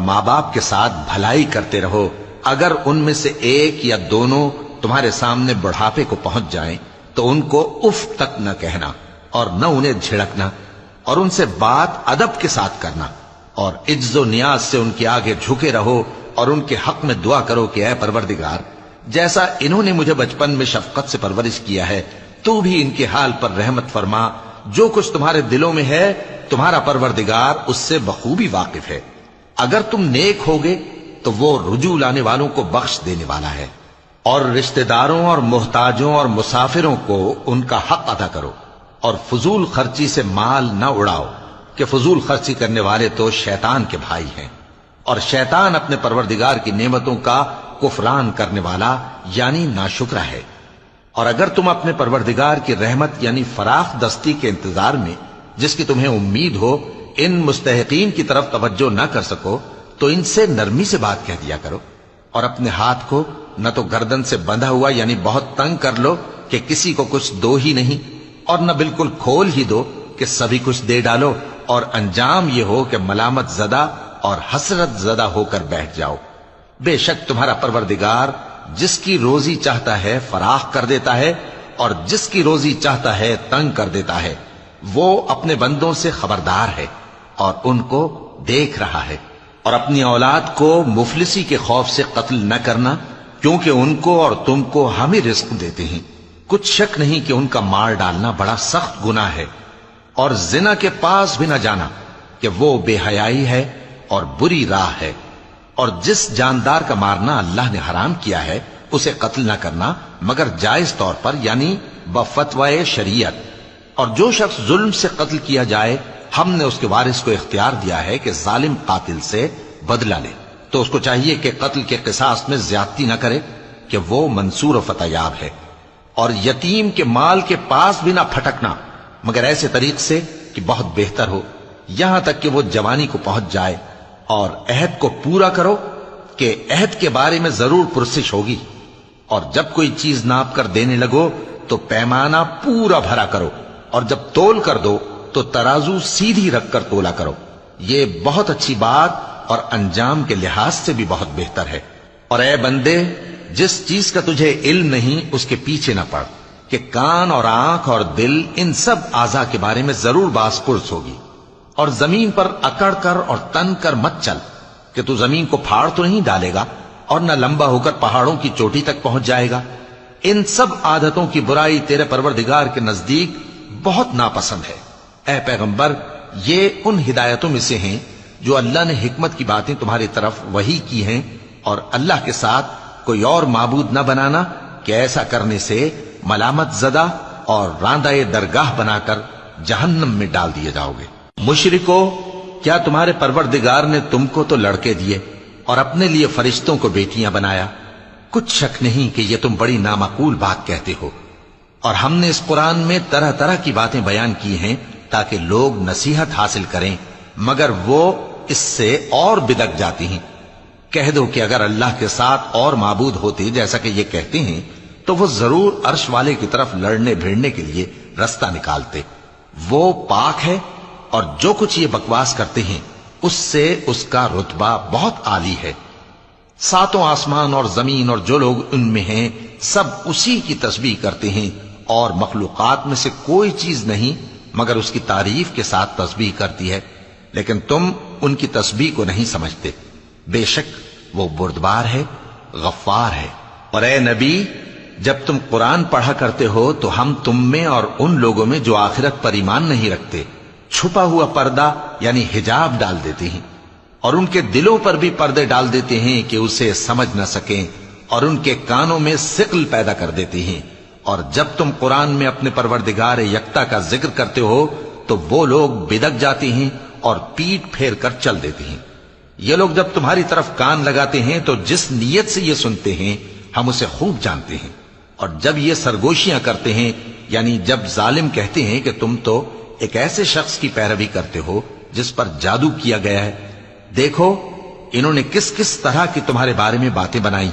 ماں باپ کے ساتھ بھلائی کرتے رہو۔ اگر ان میں سے ایک یا دونوں تمہارے سامنے بڑھاپے کو پہنچ جائیں تو ان کو اف تک نہ کہنا اور نہ انہیں جھڑکنا، اور ان سے بات ادب کے ساتھ کرنا، اور عجز و نیاز سے ان کے آگے جھکے رہو اور ان کے حق میں دعا کرو کہ اے پروردگار، جیسا انہوں نے مجھے بچپن میں شفقت سے پرورش کیا ہے تو بھی ان کے حال پر رحمت فرما۔ جو کچھ تمہارے دلوں میں ہے تمہارا پروردگار اس سے بخوبی واقف ہے۔ اگر تم نیک ہوگے تو وہ رجوع لانے والوں کو بخش دینے والا ہے۔ اور رشتہ داروں اور محتاجوں اور مسافروں کو ان کا حق ادا کرو، اور فضول خرچی سے مال نہ اڑاؤ کہ فضول خرچی کرنے والے تو شیطان کے بھائی ہیں، اور شیطان اپنے پروردگار کی نعمتوں کا کفران کرنے والا یعنی ناشکرا ہے۔ اور اگر تم اپنے پروردگار کی رحمت یعنی فراخ دستی کے انتظار میں جس کی تمہیں امید ہو ان مستحقین کی طرف توجہ نہ کر سکو تو ان سے نرمی سے بات کہہ دیا کرو، اور اپنے ہاتھ کو نہ تو گردن سے بندھا ہوا یعنی بہت تنگ کر لو کہ کسی کو کچھ دو ہی نہیں، اور نہ بالکل کھول ہی دو کہ سبھی کچھ دے ڈالو، اور انجام یہ ہو کہ ملامت زدہ اور حسرت زدہ ہو کر بیٹھ جاؤ۔ بے شک تمہارا پروردگار جس کی روزی چاہتا ہے فراخ کر دیتا ہے، اور جس کی روزی چاہتا ہے تنگ کر دیتا ہے۔ وہ اپنے بندوں سے خبردار ہے اور ان کو دیکھ رہا ہے۔ اور اپنی اولاد کو مفلسی کے خوف سے قتل نہ کرنا، کیونکہ ان کو اور تم کو ہم ہی رزق دیتے ہیں۔ کچھ شک نہیں کہ ان کا مار ڈالنا بڑا سخت گناہ ہے۔ اور زنا کے پاس بھی نہ جانا کہ وہ بے حیائی ہے اور بری راہ ہے۔ اور جس جاندار کا مارنا اللہ نے حرام کیا ہے اسے قتل نہ کرنا مگر جائز طور پر یعنی بفتوائے شریعت۔ اور جو شخص ظلم سے قتل کیا جائے ہم نے اس کے وارث کو اختیار دیا ہے کہ ظالم قاتل سے بدلہ لے، تو اس کو چاہیے کہ قتل کے قصاص میں زیادتی نہ کرے کہ وہ منصور و فتح یاب ہے۔ اور یتیم کے مال کے پاس بھی نہ پھٹکنا مگر ایسے طریق سے کہ بہت بہتر ہو، یہاں تک کہ وہ جوانی کو پہنچ جائے۔ اور عہد کو پورا کرو کہ عہد کے بارے میں ضرور پرسش ہوگی۔ اور جب کوئی چیز ناپ کر دینے لگو تو پیمانہ پورا بھرا کرو، اور جب تول کر دو تو ترازو سیدھی رکھ کر تولا کرو۔ یہ بہت اچھی بات اور انجام کے لحاظ سے بھی بہت بہتر ہے۔ اور اے بندے، جس چیز کا تجھے علم نہیں اس کے پیچھے نہ پڑ کہ کان اور آنکھ اور دل ان سب اعضاء کے بارے میں ضرور باز پرس ہوگی۔ اور زمین پر اکڑ کر اور تن کر مت چل کہ تو زمین کو پھاڑ تو نہیں ڈالے گا اور نہ لمبا ہو کر پہاڑوں کی چوٹی تک پہنچ جائے گا۔ ان سب عادتوں کی برائی تیرے پروردگار کے نزدیک بہت ناپسند ہے۔ اے پیغمبر، یہ ان ہدایتوں میں سے ہیں جو اللہ نے حکمت کی باتیں تمہاری طرف وحی کی ہیں، اور اللہ کے ساتھ کوئی اور معبود نہ بنانا کہ ایسا کرنے سے ملامت زدہ اور راندہ درگاہ بنا کر جہنم میں ڈال دیے جاؤ گے۔ مشرکو، کیا تمہارے پروردگار نے تم کو تو لڑکے دیے اور اپنے لیے فرشتوں کو بیٹیاں بنایا؟ کچھ شک نہیں کہ یہ تم بڑی نامعقول بات کہتے ہو۔ اور ہم نے اس قرآن میں طرح طرح کی باتیں بیان کی ہیں تاکہ لوگ نصیحت حاصل کریں، مگر وہ اس سے اور بدک جاتی ہیں۔ کہہ دو کہ اگر اللہ کے ساتھ اور معبود ہوتے جیسا کہ یہ کہتے ہیں تو وہ ضرور عرش والے کی طرف لڑنے بھیڑنے کے لیے رستہ نکالتے۔ وہ پاک ہے اور جو کچھ یہ بکواس کرتے ہیں اس سے اس کا رتبہ بہت عالی ہے۔ ساتوں آسمان اور زمین اور جو لوگ ان میں ہیں سب اسی کی تسبیح کرتے ہیں، اور مخلوقات میں سے کوئی چیز نہیں مگر اس کی تعریف کے ساتھ تسبیح کرتی ہے، لیکن تم ان کی تسبیح کو نہیں سمجھتے۔ بے شک وہ بردبار ہے، غفار ہے۔ اور اے نبی، جب تم قرآن پڑھا کرتے ہو تو ہم تم میں اور ان لوگوں میں جو آخرت پر ایمان نہیں رکھتے چھپا ہوا پردہ یعنی حجاب ڈال دیتے ہیں، اور ان کے دلوں پر بھی پردے ڈال دیتے ہیں کہ اسے سمجھ نہ سکیں، اور ان کے کانوں میں ثقل پیدا کر دیتے ہیں۔ اور جب تم قرآن میں اپنے پروردگار یکتا کا ذکر کرتے ہو تو وہ لوگ بدک جاتے ہیں اور پیٹ پھیر کر چل دیتے ہیں۔ یہ لوگ جب تمہاری طرف کان لگاتے ہیں تو جس نیت سے یہ سنتے ہیں ہم اسے خوب جانتے ہیں، اور جب یہ سرگوشیاں کرتے ہیں یعنی جب ظالم کہتے ہیں کہ تم تو ایک ایسے شخص کی پیروی کرتے ہو جس پر جادو کیا گیا ہے، دیکھو انہوں نے کس کس طرح کی تمہارے بارے میں باتیں بنائی۔